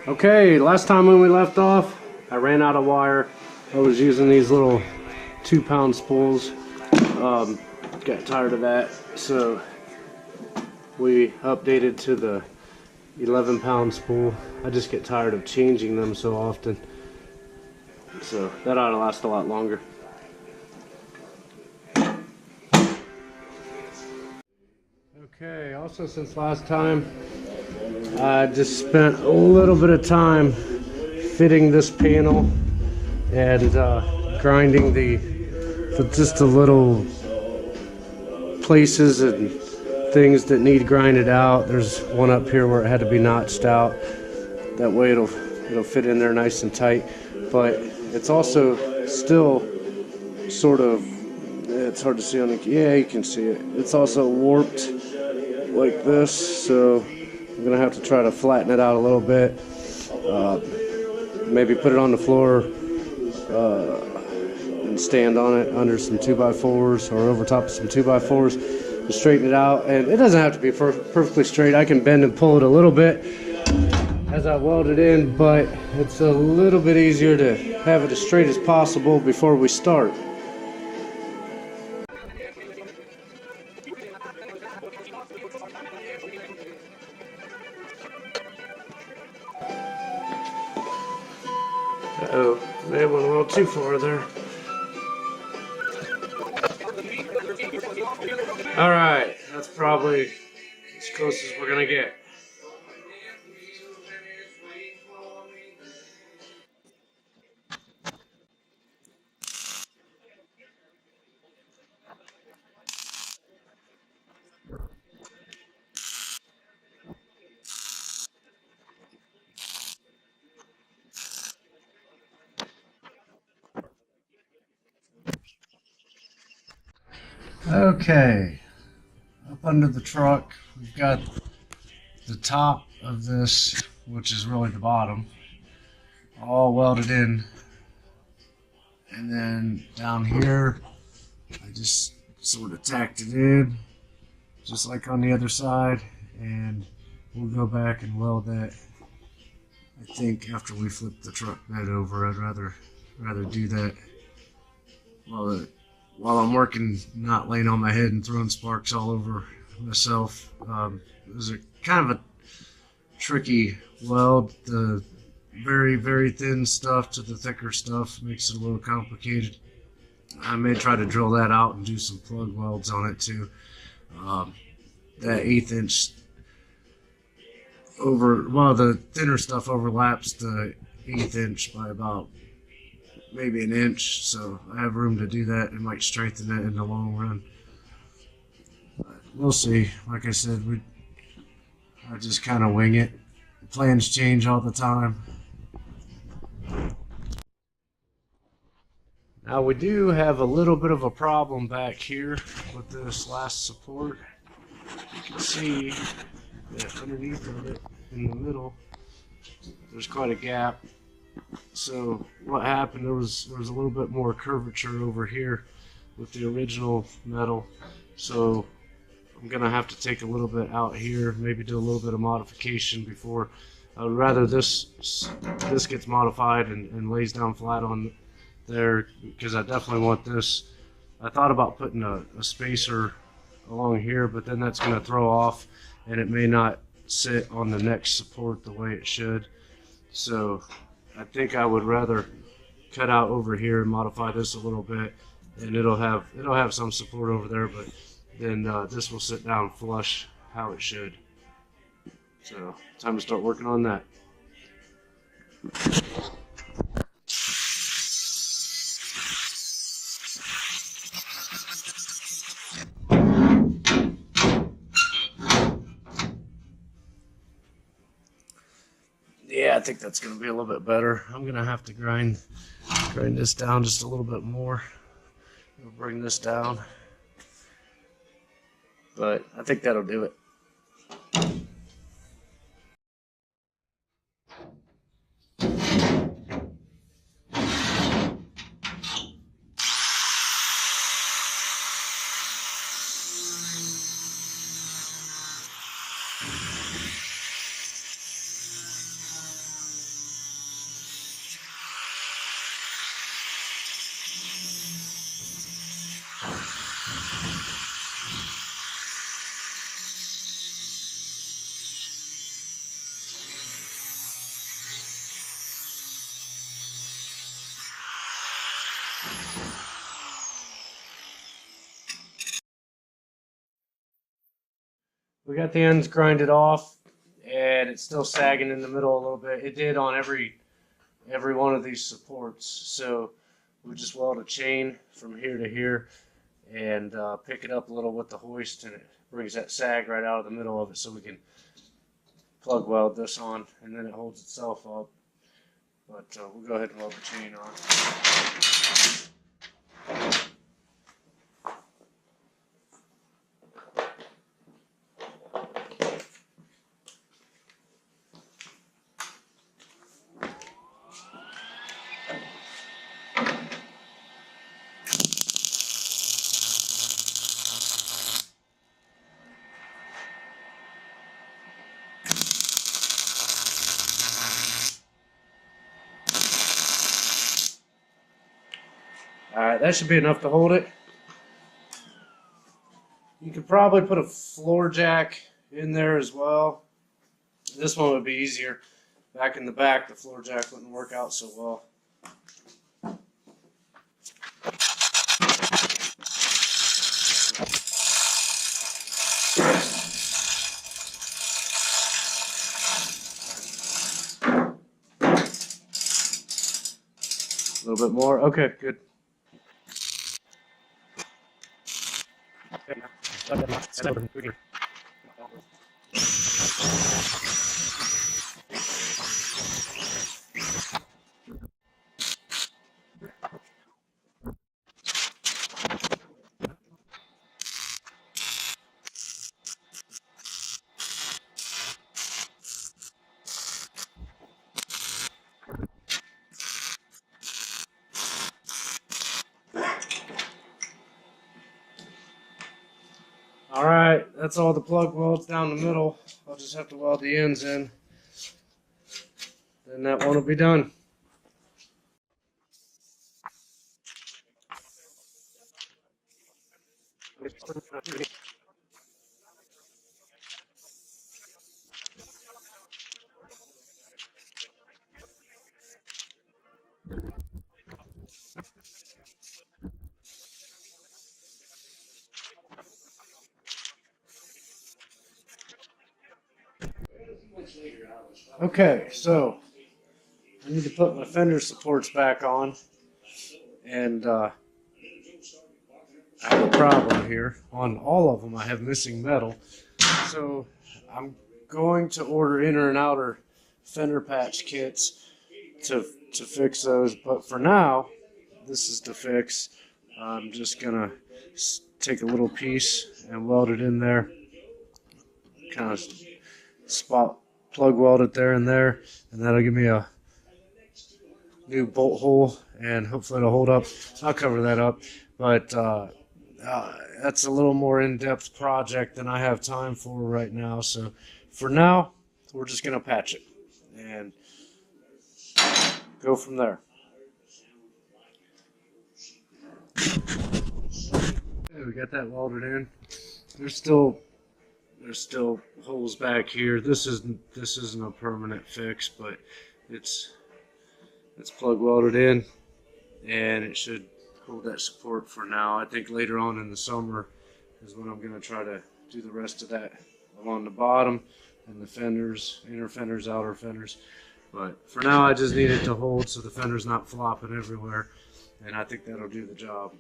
Okay, last time when we left off, I ran out of wire. I was using these little 2-pound spools. Got tired of that, so we updated to the 11-pound spool. I just get tired of changing them so often, so that ought to last a lot longer. Okay, also since last time, I just spent a little bit of time fitting this panel and grinding just the little places and things that need grinded out. There's one up here where it had to be notched out. That way it'll fit in there nice and tight. But it's also still sort of, it's hard to see on the, yeah, you can see it. It's also warped like this, so I'm gonna have to try to flatten it out a little bit. Maybe put it on the floor and stand on it under some 2x4s or over top of some 2x4s to straighten it out. And it doesn't have to be perfectly straight. I can bend and pull it a little bit as I weld it in, but it's a little bit easier to have it as straight as possible before we start. Uh-oh, they went a little too far there. Alright, that's probably as close as we're gonna get. Okay, up under the truck, we've got the top of this, which is really the bottom, all welded in. And then down here, I just sort of tacked it in, just like on the other side, and we'll go back and weld that. I think after we flip the truck bed over, I'd rather do that while I'm working, not laying on my head and throwing sparks all over myself. It was a kind of a tricky weld. The very, very thin stuff to the thicker stuff makes it a little complicated. I may try to drill that out and do some plug welds on it too. That 1/8 inch the thinner stuff overlaps the 1/8 inch by about maybe an inch, so I have room to do that and might strengthen that in the long run. But we'll see. Like I said, I just kind of wing it. Plans change all the time. Now we do have a little bit of a problem back here with this last support. You can see that underneath of it, in the middle, there's quite a gap. So what happened, there was a little bit more curvature over here with the original metal. So I'm gonna have to take a little bit out here, maybe do a little bit of modification before. I would rather this gets modified and lays down flat on there, because I definitely want this. I thought about putting a spacer along here, but then that's gonna throw off and it may not sit on the next support the way it should. So I think I would rather cut out over here and modify this a little bit, and it'll have some support over there, but then this will sit down flush how it should. So time to start working on that. Yeah, I think that's going to be a little bit better. I'm going to have to grind this down just a little bit more. We'll bring this down. But I think that'll do it. we got the ends grinded off, and it's still sagging in the middle a little bit. It did on every one of these supports. So we just weld a chain from here to here and pick it up a little with the hoist, and it brings that sag right out of the middle of it, so we can plug weld this on, and then it holds itself up. But we'll go ahead and weld the chain on. Alright, that should be enough to hold it. You could probably put a floor jack in there as well. This one would be easier. Back in the back, the floor jack wouldn't work out so well. A little bit more. Okay, good. Alright, that's all the plug welds down the middle. I'll just have to weld the ends in. Then that one will be done. Okay, so I need to put my fender supports back on, and I have a problem here. On all of them I have missing metal, so I'm going to order inner and outer fender patch kits to fix those, but for now this is to fix. I'm just gonna take a little piece and weld it in there, kind of spot plug weld it there, and that'll give me a new bolt hole, and hopefully it'll hold up. I'll cover that up, but that's a little more in-depth project than I have time for right now. So for now, we're just gonna patch it and go from there. Okay, we got that welded in. There's still holes back here. This isn't a permanent fix, but it's plug welded in, and it should hold that support for now. I think later on in the summer is when I'm going to try to do the rest of that along the bottom and the fenders, inner fenders, outer fenders. But for now, I just need it to hold so the fender's not flopping everywhere, and I think that'll do the job.